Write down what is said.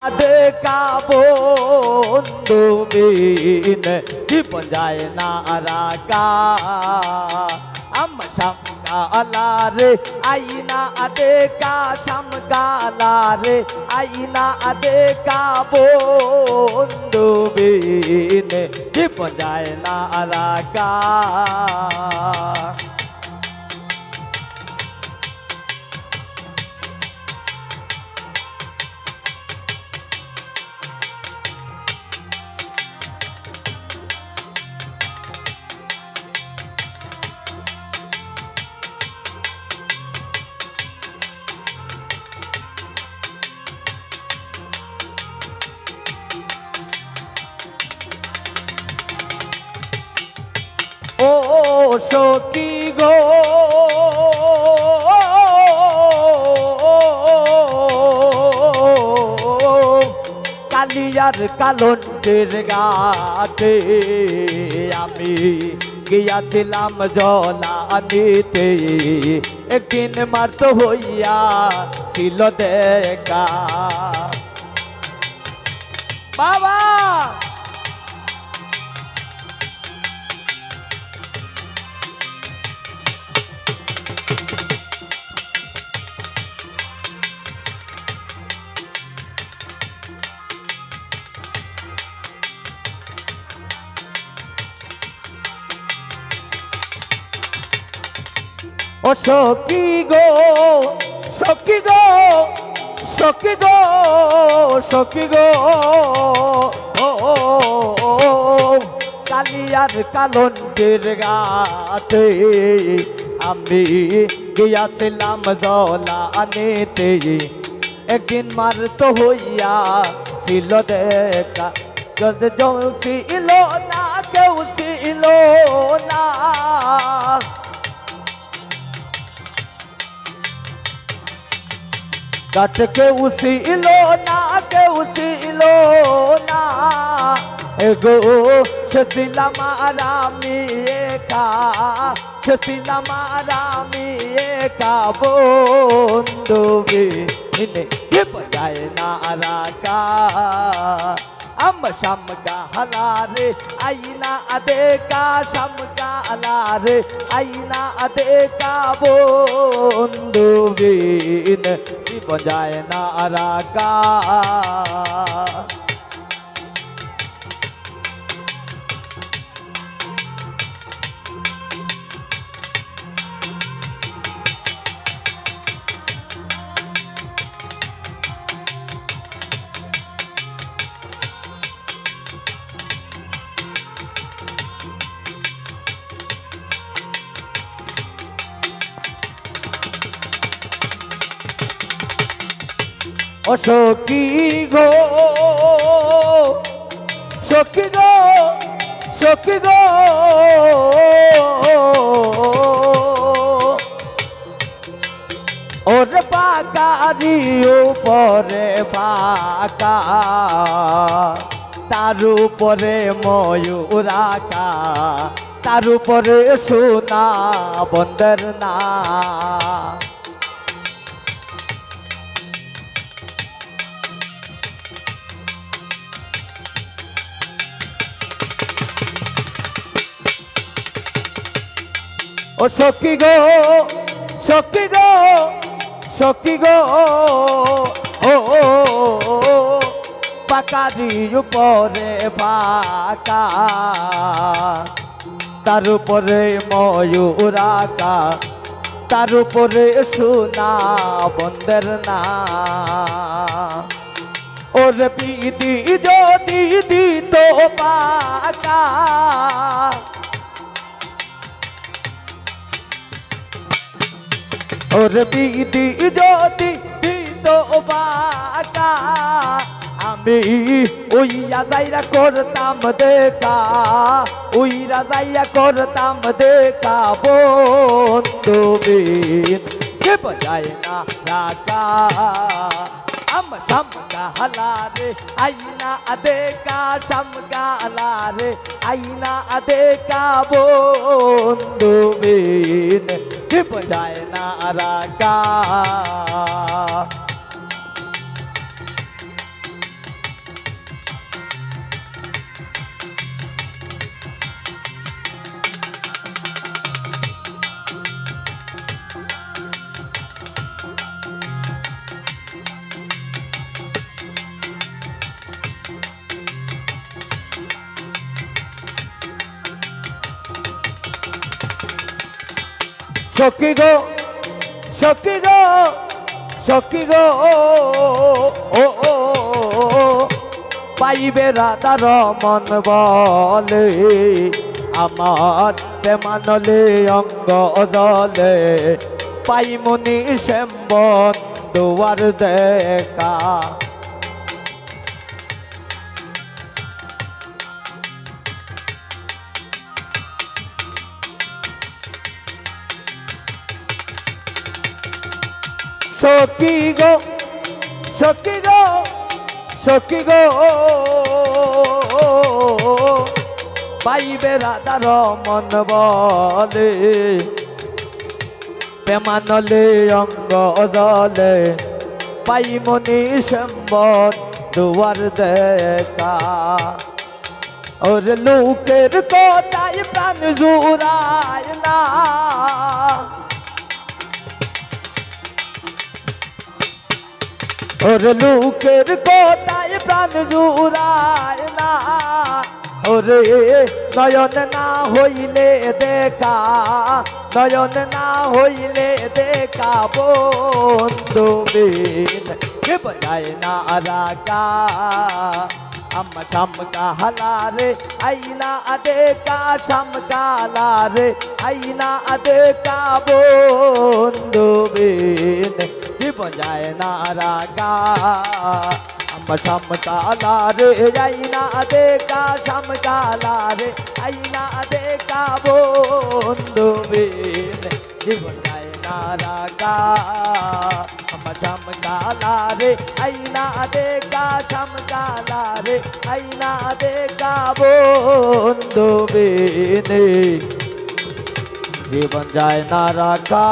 দেখা বন্ধু বিন জীবন যায় না রাকা আমসামগালা রে আইনা দেখা সামগালা রে আইনা দেখা বন্ধু বিন জীবন যায় না রাকা ও সখী গো কালিয়ার কালন্টের গাতে আমি গিয়াছিলাম জলা আনিতে একদিন মারত হইয়া ছিল দেখা বাবা ও সখী গো সখী গো সখী গো সখী গো ও কালিয়ার কালন্টের গাতে আমি গিয়াছিলাম জলা আনিতে একদিন মারত হইয়া ছিল দেখা ছিল না কেউ ছিল না গাছ কেউ ছিল না কেউ ছিল না এগো শেষিলাম আরামি একা শেষিলাম আরামি একা বন্ধু বিনে যায় না রাকা আমসামগালা রে আইনা দেখা সামগালা রে আইনা দেখা বন্ধু বিন জীবন যায় না রাকা ও সখী গো সখী গো সখী গো ওর পাকারি উপরে পাকা তার উপরে ময়ূরাকা তার উপরে সোনা বন্দর না ও সখী গো সখী গো সখী গো ও পাকারি উপরে পাকা তার উপরে ময়ূরাকা তার উপরে সোনা বন্দর না ওর বিধি যদি দিত পাকা ওর বিধি যদি দিত বাকা আমি উইয়া যাইরা করতাম দেখা উইরা যাইয়া করতাম দেখা বন্ধু বিন জীবন যায় না রাকা আমসামগালা রে আইনা দেখা সামগালা রে আইনা দেখা বন্ধু বিন জীবন যায় না রাকা সখী গো সখী গো সখী গো ও ও পাইবে রাধা রমন বলে আমার মানলে অঙ্গ জলে পাইমনি শ্যামবন দুয়ার দেখা সখী গো সখী গো সখী গো পাইবে রাধা রমন বলে পেমানলে অঙ্গ জলে পাইমনি শ্যামবন দুয়ার দেখা ওর লোকের কোটায় প্রাণ জুড়ায় না ওর লোকের কোটায় প্রাণ জুড়ায় না ওরে নয়ন না হইলে দেখা নয়ন না হইলে দেখা বন্ধু বিন বজায় না রাগা अम्मा शामका हलारे आईना अदे का शामका लारे आईना अदे का बोंदो बिन बजाए ना रागा अम्मा शामका लारे आईना अदे का शामका लारे आईना अदे का बोंदो बिन बजाए ना रागा अम्मा शामका लारे आईना अदे का शामका लारे आईना देखा बंधु बिने जीवन जाए ना रखा।